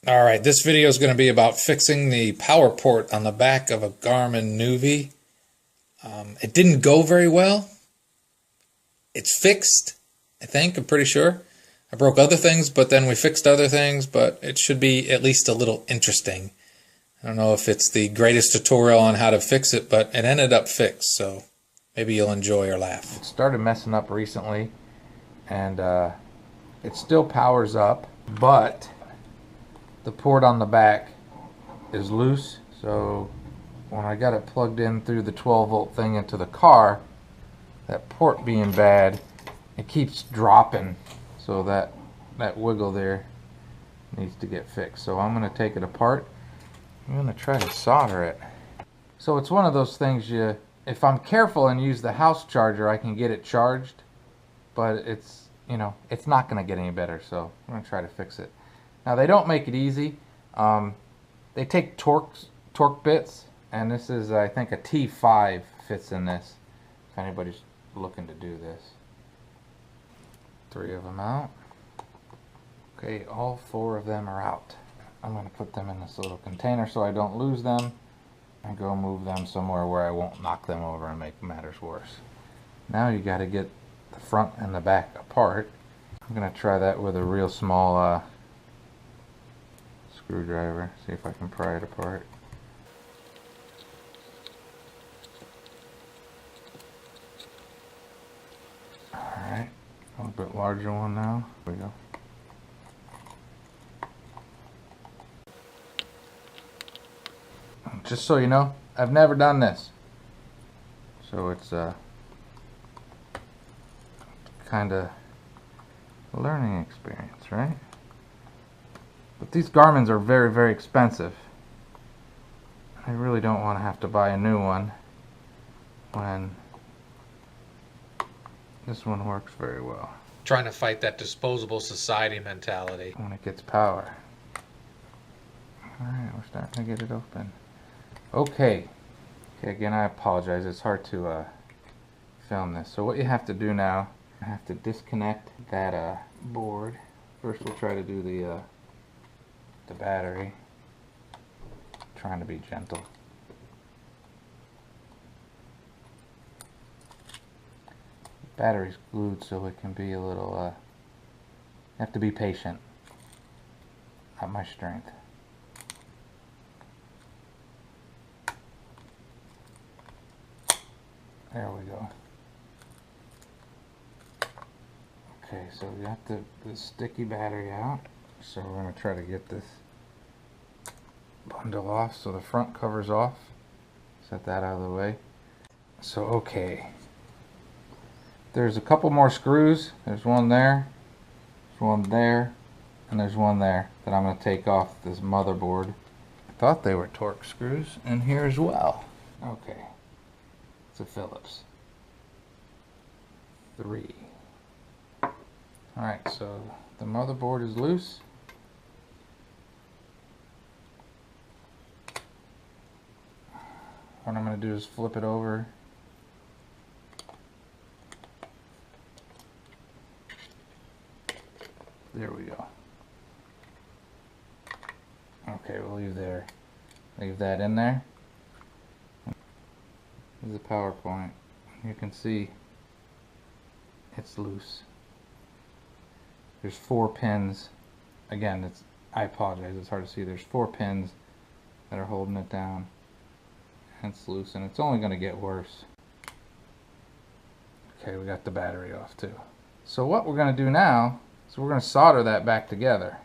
Alright, this video is going to be about fixing the power port on the back of a Garmin Nuvi. It didn't go very well. It's fixed, I think, I'm pretty sure. I broke other things, but then we fixed other things, but it should be at least a little interesting. I don't know if it's the greatest tutorial on how to fix it, but it ended up fixed, so maybe you'll enjoy or laugh. It started messing up recently, and it still powers up, but the port on the back is loose, so when I got it plugged in through the 12-volt thing into the car, that port being bad, it keeps dropping, so that wiggle there needs to get fixed. So I'm going to take it apart. I'm going to try to solder it. So it's one of those things, if I'm careful and use the house charger, I can get it charged, but it's not going to get any better, so I'm going to try to fix it. Now they don't make it easy. They take torque bits, and this is, I think, a T5 fits in this, if anybody's looking to do this. 3 of them out. Okay, all 4 of them are out. I'm going to put them in this little container so I don't lose them, and go move them somewhere where I won't knock them over and make matters worse. Now you got to get the front and the back apart. I'm going to try that with a real small screwdriver, see if I can pry it apart. Alright, a little bit larger one now. Here we go. Just so you know, I've never done this, so it's kind of a learning experience, right? But these Garmins are very, very expensive. I really don't want to have to buy a new one when this one works very well. Trying to fight that disposable society mentality. When it gets power. Alright, we're starting to get it open. Okay, again, I apologize. It's hard to film this. So what you have to do now, you have to disconnect that board. First we'll try to do the battery. Trying to be gentle. The battery's glued, so it can be a little, you have to be patient. Not my strength. There we go. Okay, so we got the sticky battery out. So we're going to try to get this bundle off so the front cover's off. Set that out of the way. So okay. There's a couple more screws. There's one there, there's one there, and there's one there that I'm going to take off this motherboard. I thought they were Torx screws in here as well. Okay. It's a Phillips. 3. Alright, so the motherboard is loose. What I'm going to do is flip it over. There we go. Okay, we'll leave that in there. This is a power point. You can see it's loose. There's 4 pins. Again, I apologize, it's hard to see. There's 4 pins that are holding it down. And it's loose, and it's only going to get worse. Okay, we got the battery off too. So what we're going to do now is we're going to solder that back together.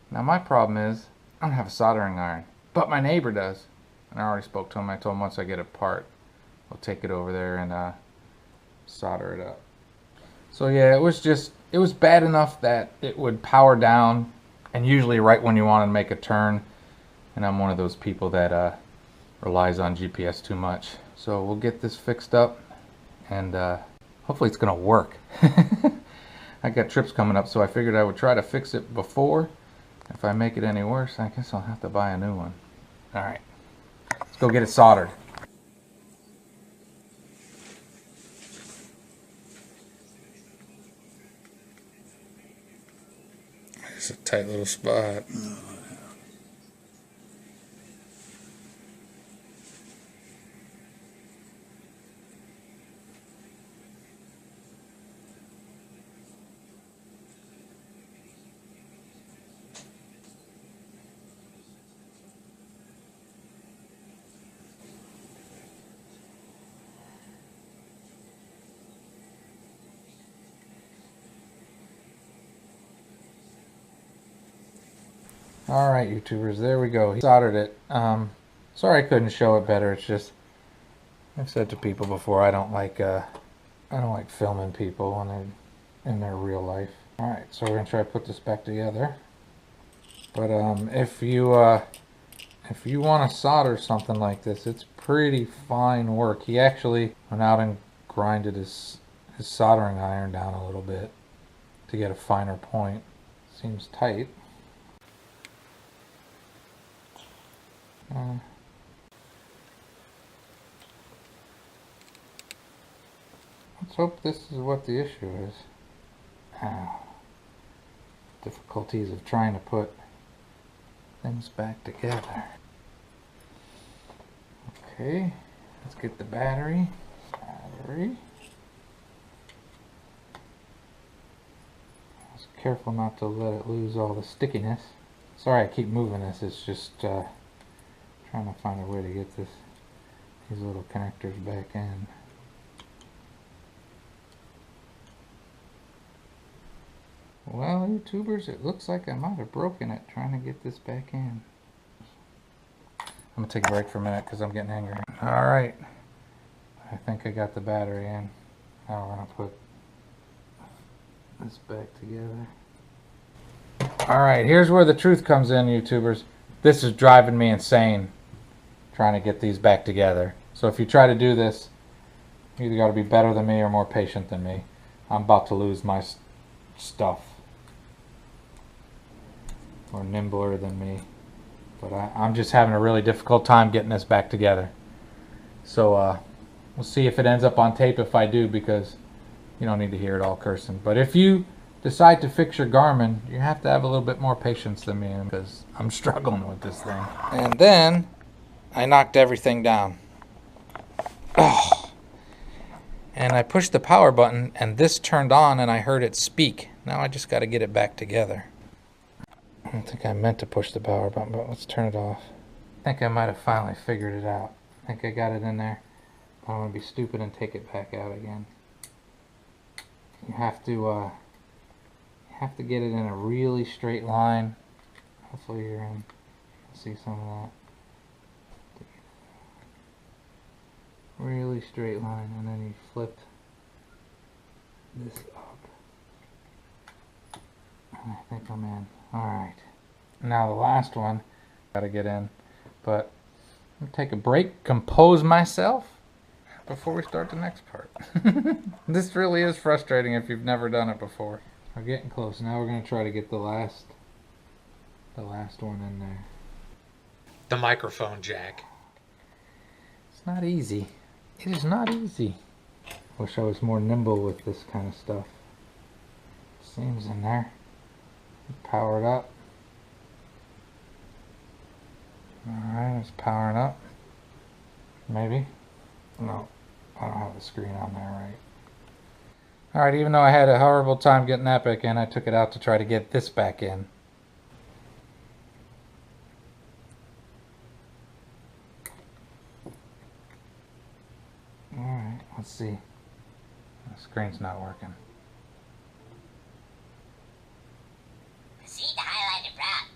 Now my problem is I don't have a soldering iron, but my neighbor does. And I already spoke to him. I told him once I get it apart, I'll take it over there and solder it up. So yeah, it was bad enough that it would power down, and usually right when you want to make a turn, and I'm one of those people that relies on GPS too much. So we'll get this fixed up, and hopefully it's gonna work. I got trips coming up, so I figured I would try to fix it before. If I make it any worse, I guess I'll have to buy a new one. Alright, let's go get it soldered. It's a tight little spot. Alright, YouTubers, there we go. He soldered it. Sorry I couldn't show it better. It's just, I've said to people before, I don't like filming people when they're in their real life. Alright, so we're going to try to put this back together. But if you want to solder something like this, it's pretty fine work. He actually went out and grinded his soldering iron down a little bit to get a finer point. Seems tight. Let's hope this is what the issue is. Difficulties of trying to put things back together. Okay, let's get the battery. Just careful not to let it lose all the stickiness. Sorry I keep moving this, it's just trying to find a way to get these little connectors back in. Well, YouTubers, it looks like I might have broken it trying to get this back in. I'm going to take a break for a minute because I'm getting angry. Alright, I think I got the battery in. Now we're going to put this back together. Alright, here's where the truth comes in, YouTubers. This is driving me insane trying to get these back together. So if you try to do this, you either got to be better than me or more patient than me. I'm about to lose my stuff. Or nimbler than me. But I'm just having a really difficult time getting this back together. So we'll see if it ends up on tape if I do, because you don't need to hear it all cursing. But if you decide to fix your Garmin, you have to have a little bit more patience than me, because I'm struggling with this thing. And then I knocked everything down. Oh. And I pushed the power button and this turned on and I heard it speak. Now I just got to get it back together. I don't think I meant to push the power button, but let's turn it off. I think I might have finally figured it out. I think I got it in there. I don't want to be stupid and take it back out again. You have to get it in a really straight line. Hopefully you're in. See some of that. Really straight line, and then you flip this up. And I think I'm in. Alright. Now the last one, gotta get in. But I'm gonna take a break, compose myself before we start the next part. This really is frustrating if you've never done it before. We're getting close. Now we're gonna try to get the last one in there. The microphone jack. It's not easy. It is not easy. Wish I was more nimble with this kind of stuff. Seams in there. Power it up. Alright, it's powering up. Maybe. No, I don't have the screen on there right. Alright, even though I had a horrible time getting that back in, I took it out to try to get this back in. Alright, let's see. The screen's not working. See the highlighted rock.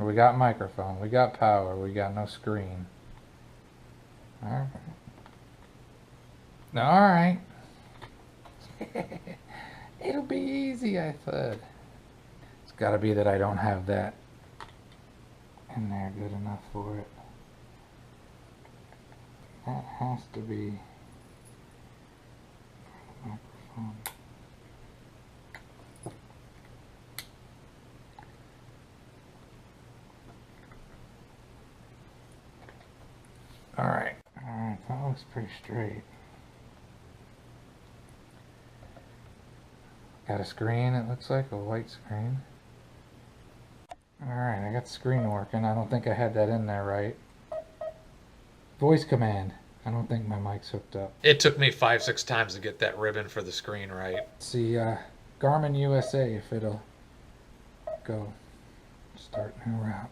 We got microphone, we got power, we got no screen. Alright. Alright. It'll be easy, I thought. It's gotta be that I don't have that in there good enough for it. That has to be microphone. Alright, that looks pretty straight. Got a screen, it looks like, a white screen. Alright, I got the screen working. I don't think I had that in there right. Voice command. I don't think my mic's hooked up. It took me 5-6 times to get that ribbon for the screen right. Let's see, Garmin USA, if it'll go. Start new route.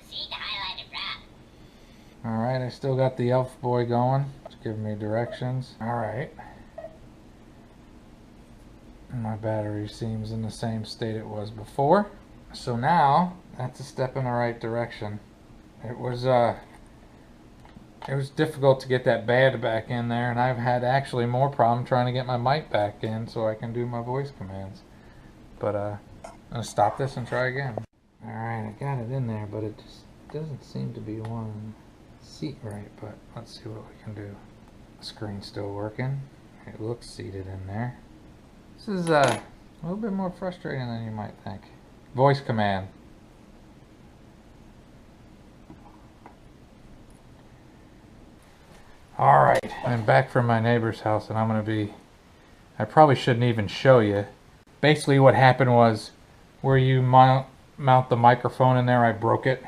See the highlighted rock. Alright, I still got the elf boy going. It's giving me directions. Alright. My battery seems in the same state it was before. So now, That's a step in the right direction. It was difficult to get that bed back in there, and I've had actually more problem trying to get my mic back in so I can do my voice commands. But I'm gonna stop this and try again. Alright, I got it in there, but it just doesn't seem to be one seat right, but let's see what we can do. The screen's still working. It looks seated in there. This is a little bit more frustrating than you might think. Voice command. Alright, I'm back from my neighbor's house, and I probably shouldn't even show you. Basically what happened was, where you mount the microphone in there, I broke it.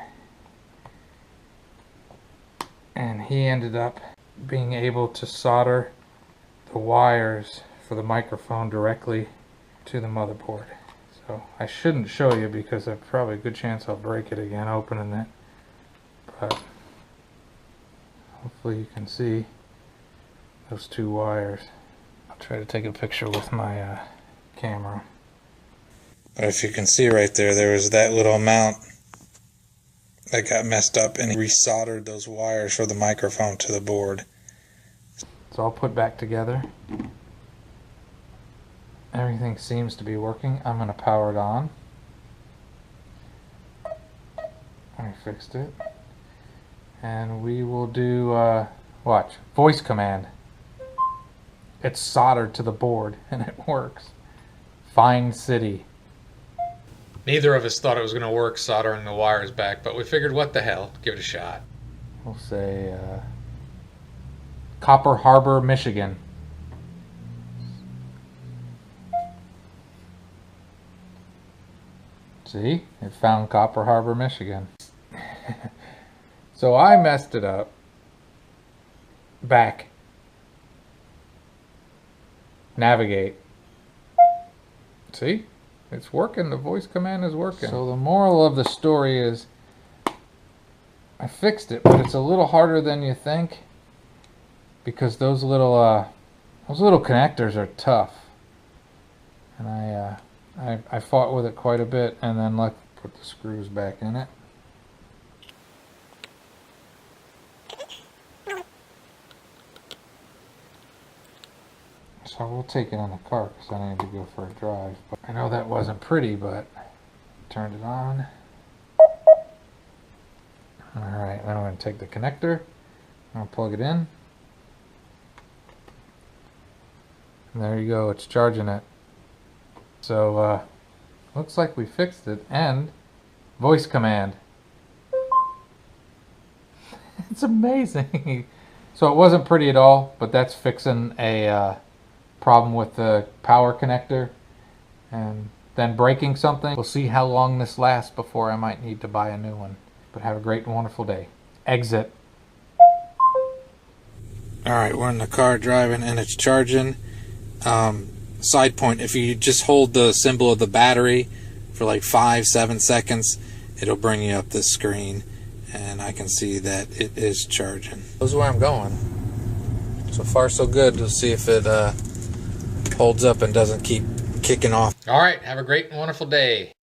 And he ended up being able to solder the wires for the microphone directly to the motherboard. So I shouldn't show you because there's probably a good chance I'll break it again opening it. But hopefully you can see those two wires. I'll try to take a picture with my camera. But if you can see right there, there was that little mount that got messed up, and he resoldered those wires for the microphone to the board. It's all put back together. Everything seems to be working. I'm going to power it on. I fixed it. And we will do, watch, voice command. It's soldered to the board, and it works. Find city. Neither of us thought it was going to work soldering the wires back, but we figured, what the hell, give it a shot. We'll say Copper Harbor, Michigan. See? It found Copper Harbor, Michigan. So I messed it up. Back. Navigate. See? It's working. The voice command is working. So the moral of the story is, I fixed it, but it's a little harder than you think, because those little connectors are tough, and I fought with it quite a bit, and then put the screws back in it. So we'll take it in the car because I need to go for a drive. But I know that wasn't pretty, but turned it on. Alright, now I'm going to take the connector. I'm going to plug it in. And there you go, it's charging it. So, looks like we fixed it. And voice command. It's amazing. So it wasn't pretty at all, but that's fixing a problem with the power connector and then breaking something. We'll see how long this lasts before I might need to buy a new one. But have a great and wonderful day. Exit. Alright, we're in the car driving and it's charging. Side point, if you just hold the symbol of the battery for like 5-7 seconds, it'll bring you up this screen and I can see that it is charging. This is where I'm going. So far so good. We'll see if it holds up and doesn't keep kicking off. All right, have a great and wonderful day.